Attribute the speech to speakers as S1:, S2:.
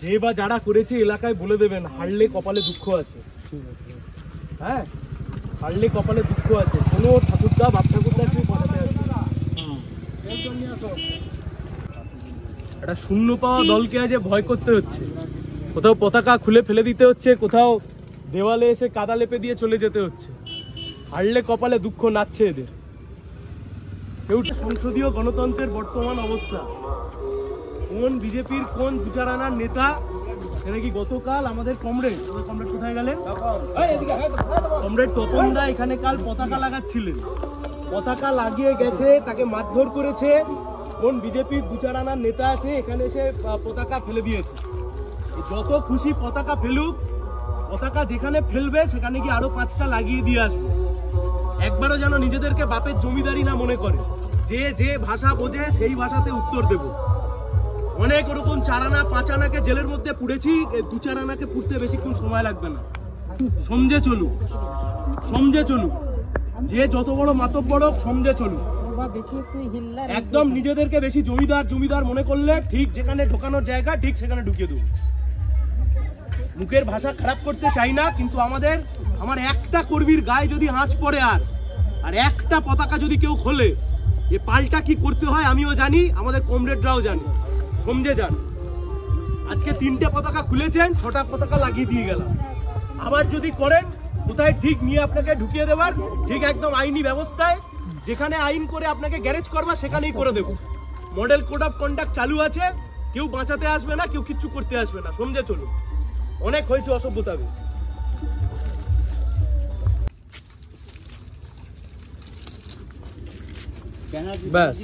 S1: যে বা যারা করেছে এলাকায় বলে দেবেন হারলে কপালে দুঃখ আছে। হ্যাঁ, হারলে কপালে দুঃখ আছে। কোনো ঠাকুরদা বাপ ঠাকুরদা কেউ পড়াতে আসবে। একটা শূন্য পাওয়া দলকে আজ ভয় করতে হচ্ছে, কোথাও পতাকা খুলে ফেলে দিতে হচ্ছে, কোথাও দেওয়ালে এসে কাদা লেপে দিয়ে চলে যেতে হচ্ছে। হারলে কপালে দুঃখ নাচছে এদের। কেউ সংসদীয় গণতন্ত্রের বর্তমান অবস্থা, কোন বিজেপির কোন বিচারানার নেতা, সেটা কি গতকাল আমাদের কমরেড কোথায় গেলেন? কমরেড তপন দা এখানে কাল পতাকা লাগাচ্ছিলেন, পতাকা লাগিয়ে গেছে, তাকে মারধর করেছে। কোন বিজেপির দুচারানার নেতা আছে এখানে এসে পতাকা ফেলে দিয়েছে। যত খুশি পতাকা ফেলুক, পতাকা যেখানে ফেলবে সেখানে গিয়ে আরো 5টা লাগিয়ে দিয়ে আসবে। একবারও যেন নিজেদেরকে বাপের জমিদারি না মনে করে, যে যে ভাষা বোঝে সেই ভাষাতে উত্তর দেব। অনেক ওরকম 4 আনা 5 আনাকে জেলের মধ্যে পুড়েছি, 2-4 আনাকে পুড়তে বেশিক্ষণ সময় লাগবে না। সমঝে চলুক, সমঝে চলুক, যে যত বড় মাতব্বর হোক সমঝে চলুক। একদম নিজেদেরকে বেশি জমিদার জমিদার মনে করলে ঠিক যেখানে ঢোকানোর জায়গা ঠিক সেখানে ঢুকিয়ে দেবো। মুখের ভাষা খারাপ করতে চাই না, কিন্তু আমার একটা কর্মীর গায়ে যদি আঁচ পড়ে আর একটা পতাকা যদি কেউ খোলে, এ পাল্টা কি করতে হয় আমিও জানি, আমাদের কমরেডরাও জানি। সমঝে যান। আজকে 3টে পতাকা খুলেছেন, 6টা পতাকা লাগিয়ে দিয়ে গেলাম। আবার যদি করেন, কোথায় ঠিক নিয়ে আপনাকে ঢুকিয়ে দেবার, ঠিক একদম আইনি ব্যবস্থায় যেখানে আইন করে আপনাকে গ্যারেজ করবা সেখানেই করে দেব। মডেল কোড অফ কন্ডাক্ট চালু আছে, কেউ বাঁচাতে আসবে না, কেউ কিচ্ছু করতে আসবে না। সমঝে চলুন, অনেক হয়েছে অসভ্যতা। ব্যাস